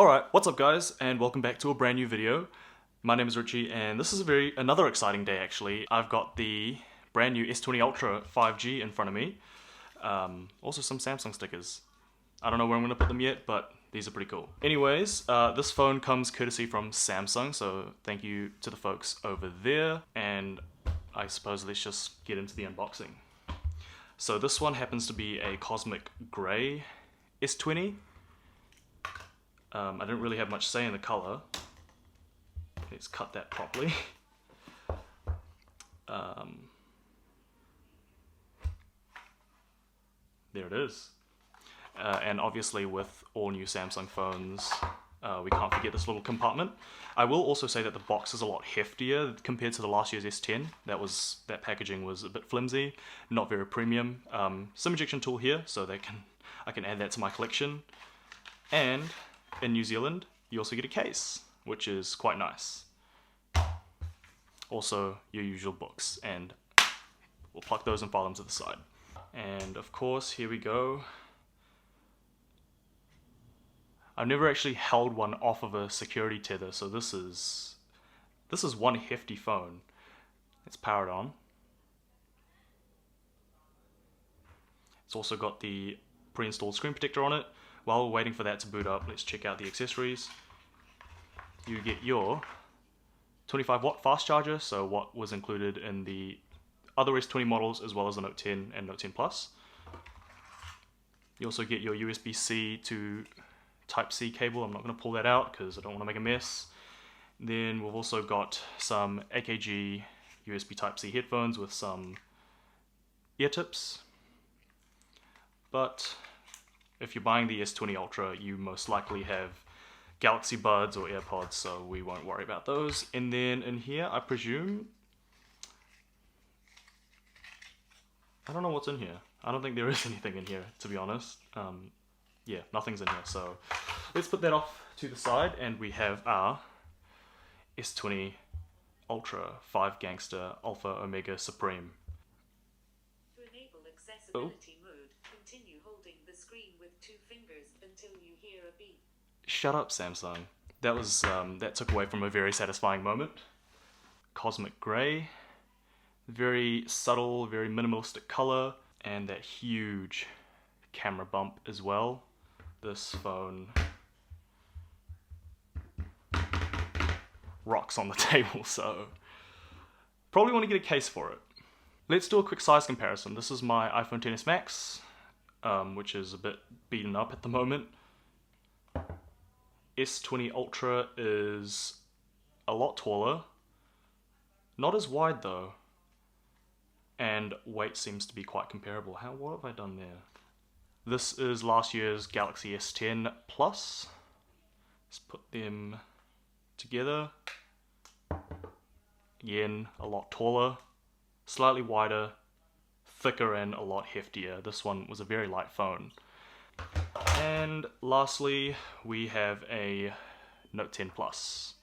Alright, what's up guys, and welcome back to a brand new video. My name is Richie, and this is another exciting day actually. I've got the brand new S20 Ultra 5G in front of me. Also some Samsung stickers. I don't know where I'm going to put them yet, but these are pretty cool. Anyways, this phone comes courtesy from Samsung, so thank you to the folks over there. And I suppose let's just get into the unboxing. So this one happens to be a cosmic grey S20. I didn't really have much say in the color. Let's cut that properly. There it is. And obviously with all new Samsung phones, we can't forget this little compartment. I will also say that the box is a lot heftier compared to the last year's S10. That packaging was a bit flimsy, not very premium. SIM ejection tool here, so I can add that to my collection. And in New Zealand, you also get a case, which is quite nice. Also, your usual books, and we'll pluck those and file them to the side. And of course, here we go. I've never actually held one off of a security tether, so this is one hefty phone. It's powered on. It's also got the pre-installed screen protector on it. While we're waiting for that to boot up, let's check out the accessories. You get your 25 watt fast charger, so what was included in the other S20 models as well as the Note 10 and Note 10 Plus. You also get your USB-C to Type-C cable. I'm not going to pull that out because I don't want to make a mess. Then we've also got some AKG USB Type-C headphones with some ear tips. But if you're buying the S20 Ultra, you most likely have Galaxy Buds or AirPods, so we won't worry about those. And then in here, I presume, I don't know what's in here. I don't think there is anything in here, to be honest. Yeah, nothing's in here, so let's put that off to the side, and we have our S20 Ultra 5 Gangsta Alpha Omega Supreme. To enable accessibility mode, continue holding the screen with 2 fingers until you hear a beep. Shut up, Samsung. That was that took away from a very satisfying moment. Cosmic grey, very subtle, very minimalistic color, and that huge camera bump as well. This phone rocks on the table, so probably want to get a case for it. Let's do a quick size comparison. This is my iPhone XS Max, which is a bit beaten up at the moment. S20 Ultra is a lot taller, not as wide though, and weight seems to be quite comparable. What have I done there? This is last year's Galaxy S10 Plus. Let's put them together. Again, a lot taller, slightly wider, thicker, and a lot heftier. This one was a very light phone. And lastly, we have a Note 10 Plus.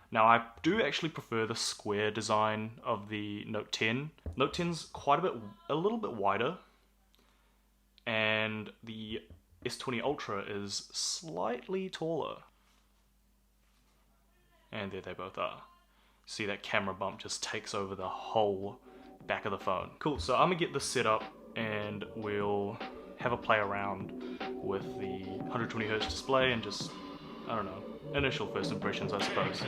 Now, I do actually prefer the square design of the Note 10. Note 10's a little bit wider, and the S20 Ultra is slightly taller. And there they both are. See, that camera bump just takes over the whole back of the phone. Cool, so I'm gonna get this set up and we'll have a play around with the 120Hz display and just, I don't know, initial first impressions, I suppose.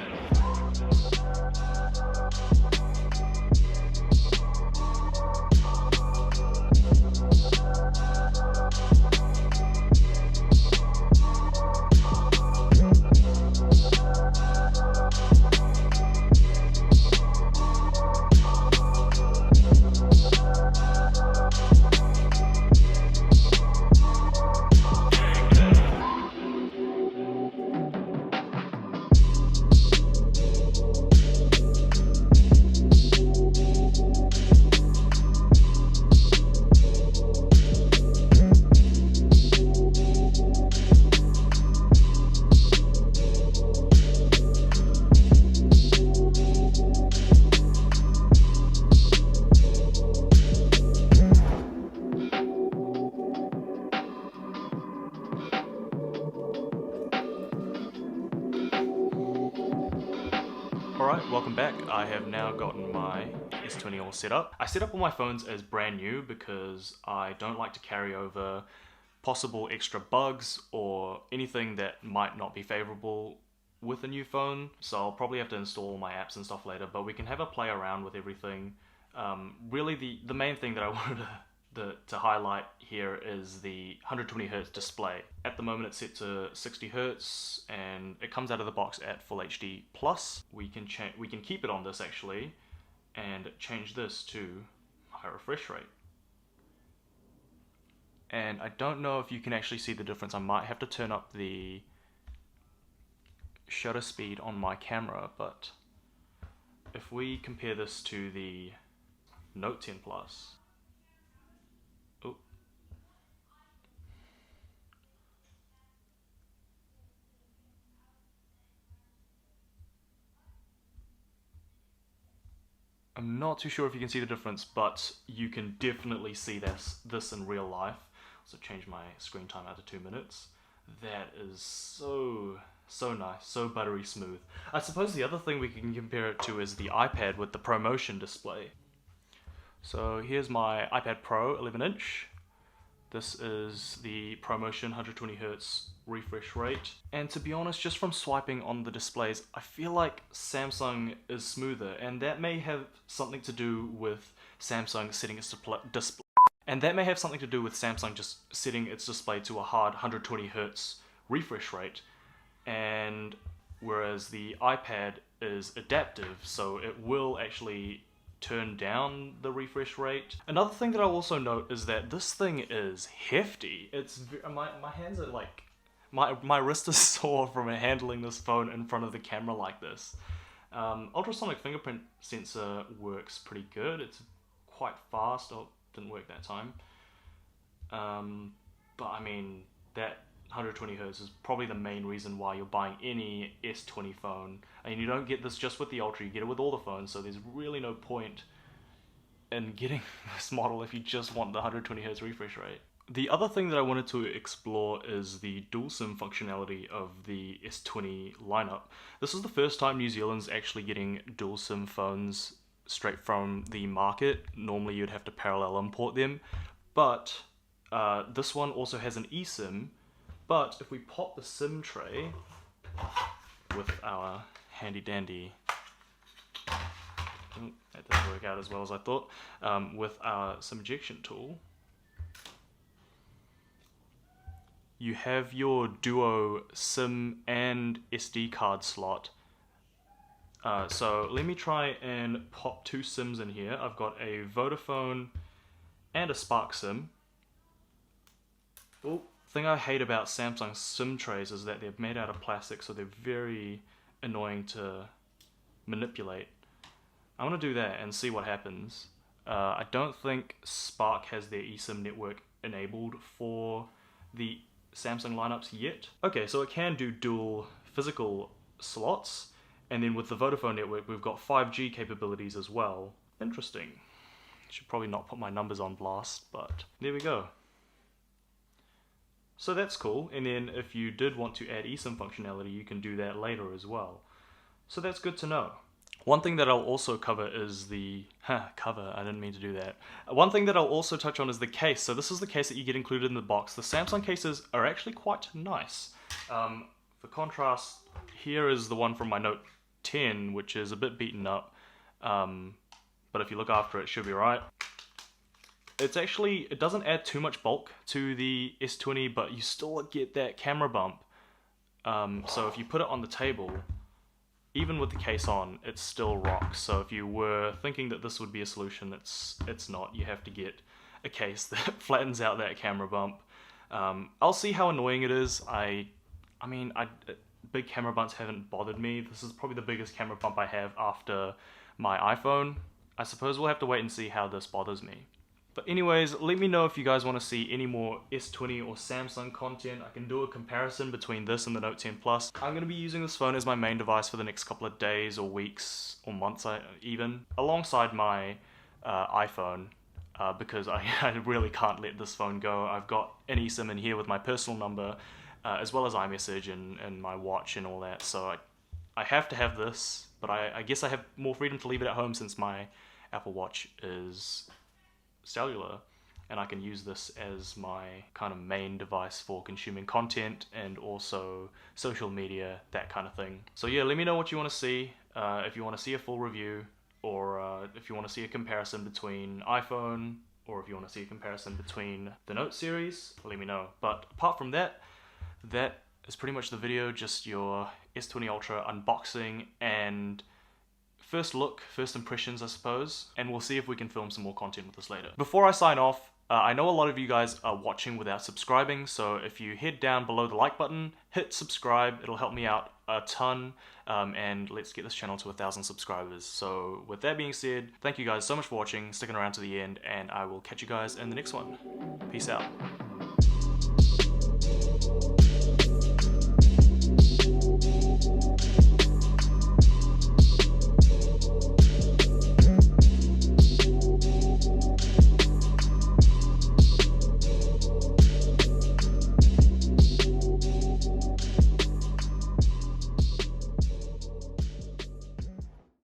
Alright, welcome back. I have now gotten my S20 all set up. I set up all my phones as brand new because I don't like to carry over possible extra bugs or anything that might not be favorable with a new phone. So I'll probably have to install my apps and stuff later, but we can have a play around with everything. Really the main thing that I wanted to highlight here is the 120Hz display. At the moment it's set to 60Hz and it comes out of the box at Full HD plus. We can keep it on this actually and change this to high refresh rate. And I don't know if you can actually see the difference. I might have to turn up the shutter speed on my camera, but if we compare this to the Note 10 Plus, I'm not too sure if you can see the difference, but you can definitely see this in real life. So change my screen time out to 2 minutes. That is so nice, so buttery smooth. I suppose the other thing we can compare it to is the iPad with the ProMotion display. So here's my iPad Pro 11-inch. This is the ProMotion 120Hz refresh rate. And to be honest, just from swiping on the displays, I feel like Samsung is smoother, and that may have something to do with Samsung setting its display. And that may have something to do with Samsung just setting its display to a hard 120Hz refresh rate. And whereas the iPad is adaptive, so it will actually turn down the refresh rate. Another thing that I'll also note is that this thing is hefty. It's my hands are like, my wrist is sore from handling this phone in front of the camera like this. Ultrasonic fingerprint sensor works pretty good. It's quite fast. Oh, didn't work that time. But I mean, that 120Hz is probably the main reason why you're buying any S20 phone. And you don't get this just with the Ultra, you get it with all the phones, so there's really no point in getting this model if you just want the 120Hz refresh rate. The other thing that I wanted to explore is the dual SIM functionality of the S20 lineup. This is the first time New Zealand's actually getting dual SIM phones straight from the market. Normally you'd have to parallel import them, but this one also has an eSIM. But if we pop the SIM tray with our handy dandy, that didn't work out as well as I thought, with our SIM ejection tool, you have your duo SIM and SD card slot. So let me try and pop two SIMs in here. I've got a Vodafone and a Spark SIM. Oh. The thing I hate about Samsung SIM trays is that they're made out of plastic, so they're very annoying to manipulate. I'm going to do that and see what happens. I don't think Spark has their eSIM network enabled for the Samsung lineups yet. Okay, so it can do dual physical slots, and then with the Vodafone network we've got 5G capabilities as well. Interesting. Should probably not put my numbers on blast, but there we go. So that's cool, and then if you did want to add eSIM functionality, you can do that later as well. So that's good to know. One thing that I'll also cover is the... cover, I didn't mean to do that. One thing that I'll also touch on is the case. So this is the case that you get included in the box. The Samsung cases are actually quite nice. For contrast, here is the one from my Note 10, which is a bit beaten up. But if you look after it, it should be right. It doesn't add too much bulk to the S20, but you still get that camera bump. So if you put it on the table, even with the case on, it still rocks. So if you were thinking that this would be a solution, it's not. You have to get a case that flattens out that camera bump. I'll see how annoying it is. Big camera bumps haven't bothered me. This is probably the biggest camera bump I have after my iPhone. I suppose we'll have to wait and see how this bothers me. But anyways, let me know if you guys want to see any more S20 or Samsung content. I can do a comparison between this and the Note 10 Plus. I'm going to be using this phone as my main device for the next couple of days or weeks or months even, alongside my iPhone, because I really can't let this phone go. I've got an eSIM in here with my personal number, as well as iMessage and my watch and all that, so I have to have this but I guess I have more freedom to leave it at home since my Apple Watch is cellular, and I can use this as my kind of main device for consuming content and also social media, that kind of thing. So yeah, let me know what you want to see. If you want to see a full review, or if you want to see a comparison between iPhone, or if you want to see a comparison between the Note series, let me know. But apart from that, that is pretty much the video, just your S20 Ultra unboxing and first look, first impressions, I suppose, and we'll see if we can film some more content with this later. Before I sign off, I know a lot of you guys are watching without subscribing, so if you head down below the like button, hit subscribe, it'll help me out a ton, and let's get this channel to 1,000 subscribers. So with that being said, thank you guys so much for watching, sticking around to the end, and I will catch you guys in the next one. Peace out.